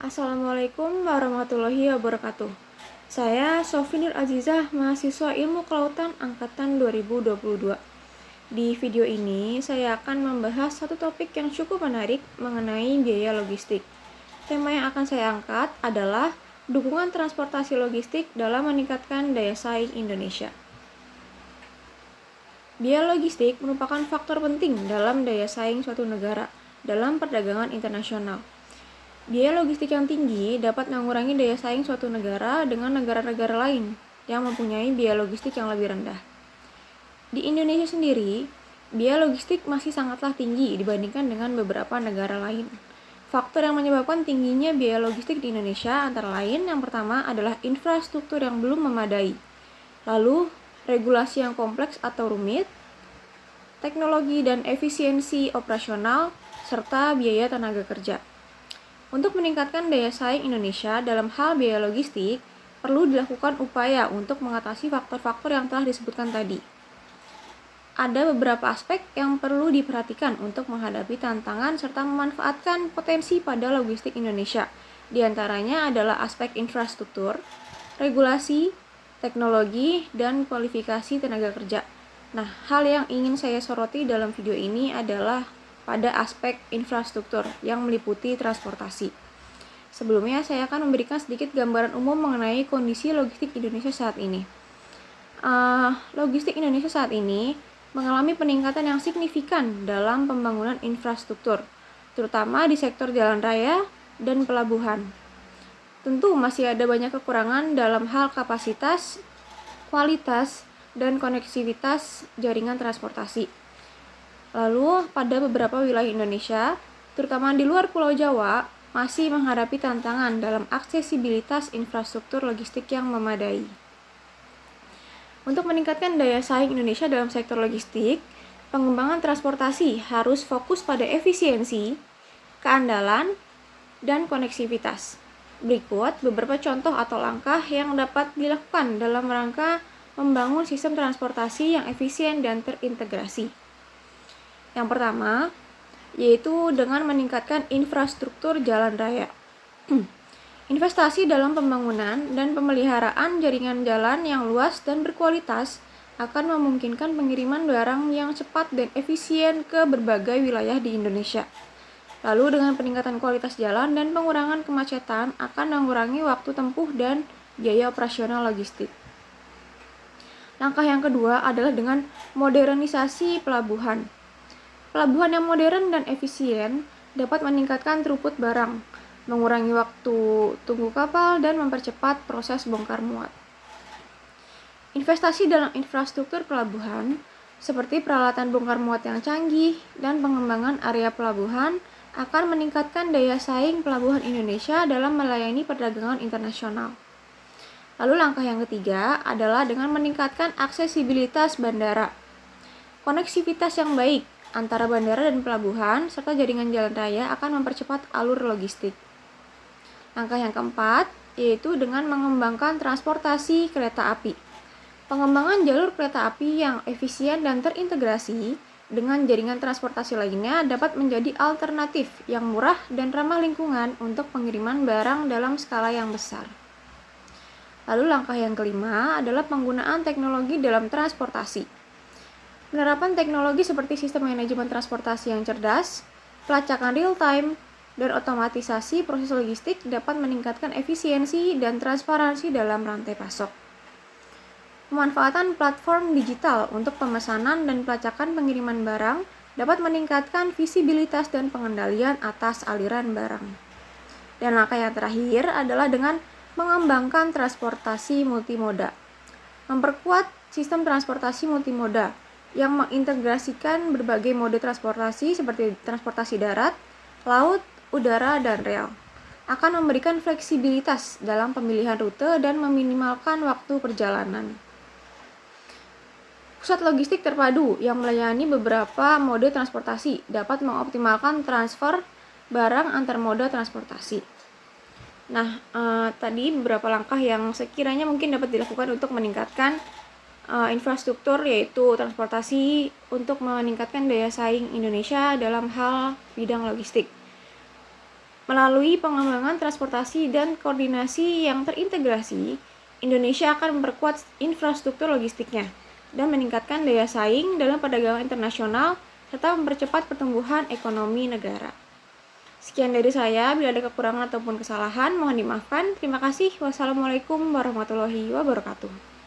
Assalamualaikum warahmatullahi wabarakatuh. Saya Sofi Nur Azizah, mahasiswa Ilmu Kelautan angkatan 2022. Di video ini, saya akan membahas satu topik yang cukup menarik mengenai biaya logistik. Tema yang akan saya angkat adalah dukungan transportasi logistik dalam meningkatkan daya saing Indonesia. Biaya logistik merupakan faktor penting dalam daya saing suatu negara dalam perdagangan internasional. Biaya logistik yang tinggi dapat mengurangi daya saing suatu negara dengan negara-negara lain yang mempunyai biaya logistik yang lebih rendah. Di Indonesia sendiri, biaya logistik masih sangatlah tinggi dibandingkan dengan beberapa negara lain. Faktor yang menyebabkan tingginya biaya logistik di Indonesia antara lain yang pertama adalah infrastruktur yang belum memadai, lalu regulasi yang kompleks atau rumit, teknologi dan efisiensi operasional, serta biaya tenaga kerja. Untuk meningkatkan daya saing Indonesia dalam hal biaya logistik, perlu dilakukan upaya untuk mengatasi faktor-faktor yang telah disebutkan tadi. Ada beberapa aspek yang perlu diperhatikan untuk menghadapi tantangan serta memanfaatkan potensi pada logistik Indonesia. Di antaranya adalah aspek infrastruktur, regulasi, teknologi, dan kualifikasi tenaga kerja. Nah, hal yang ingin saya soroti dalam video ini adalah pada aspek infrastruktur yang meliputi transportasi. Sebelumnya, saya akan memberikan sedikit gambaran umum mengenai kondisi logistik Indonesia saat ini. Logistik Indonesia saat ini mengalami peningkatan yang signifikan dalam pembangunan infrastruktur, terutama di sektor jalan raya dan pelabuhan. Tentu masih ada banyak kekurangan dalam hal kapasitas, kualitas, dan koneksivitas jaringan transportasi. Lalu, pada beberapa wilayah Indonesia, terutama di luar Pulau Jawa, masih menghadapi tantangan dalam aksesibilitas infrastruktur logistik yang memadai. Untuk meningkatkan daya saing Indonesia dalam sektor logistik, pengembangan transportasi harus fokus pada efisiensi, keandalan, dan koneksivitas. Berikut beberapa contoh atau langkah yang dapat dilakukan dalam rangka membangun sistem transportasi yang efisien dan terintegrasi. Yang pertama, yaitu dengan meningkatkan infrastruktur jalan raya. Investasi dalam pembangunan dan pemeliharaan jaringan jalan yang luas dan berkualitas akan memungkinkan pengiriman barang yang cepat dan efisien ke berbagai wilayah di Indonesia. Lalu dengan peningkatan kualitas jalan dan pengurangan kemacetan akan mengurangi waktu tempuh dan biaya operasional logistik. Langkah yang kedua adalah dengan modernisasi pelabuhan. Pelabuhan yang modern dan efisien dapat meningkatkan throughput barang, mengurangi waktu tunggu kapal, dan mempercepat proses bongkar muat. Investasi dalam infrastruktur pelabuhan, seperti peralatan bongkar muat yang canggih dan pengembangan area pelabuhan, akan meningkatkan daya saing pelabuhan Indonesia dalam melayani perdagangan internasional. Lalu langkah yang ketiga adalah dengan meningkatkan aksesibilitas bandara. Koneksivitas yang baik antara bandara dan pelabuhan serta jaringan jalan raya akan mempercepat alur logistik. Langkah yang keempat yaitu dengan mengembangkan transportasi kereta api. Pengembangan jalur kereta api yang efisien dan terintegrasi dengan jaringan transportasi lainnya dapat menjadi alternatif yang murah dan ramah lingkungan untuk pengiriman barang dalam skala yang besar. Lalu langkah yang kelima adalah penggunaan teknologi dalam transportasi. Penerapan teknologi seperti sistem manajemen transportasi yang cerdas, pelacakan real-time, dan otomatisasi proses logistik dapat meningkatkan efisiensi dan transparansi dalam rantai pasok. Pemanfaatan platform digital untuk pemesanan dan pelacakan pengiriman barang dapat meningkatkan visibilitas dan pengendalian atas aliran barang. Dan langkah yang terakhir adalah dengan mengembangkan transportasi multimoda. Memperkuat sistem transportasi multimoda yang mengintegrasikan berbagai mode transportasi seperti transportasi darat, laut, udara, dan rel, akan memberikan fleksibilitas dalam pemilihan rute dan meminimalkan waktu perjalanan. Pusat logistik terpadu yang melayani beberapa mode transportasi dapat mengoptimalkan transfer barang antar moda transportasi. Nah, tadi beberapa langkah yang sekiranya mungkin dapat dilakukan untuk meningkatkan infrastruktur, yaitu transportasi untuk meningkatkan daya saing Indonesia dalam hal bidang logistik. Melalui pengembangan transportasi dan koordinasi yang terintegrasi, Indonesia akan memperkuat infrastruktur logistiknya dan meningkatkan daya saing dalam perdagangan internasional serta mempercepat pertumbuhan ekonomi negara. Sekian dari saya, bila ada kekurangan ataupun kesalahan mohon dimaafkan. Terima kasih. Wassalamualaikum warahmatullahi wabarakatuh.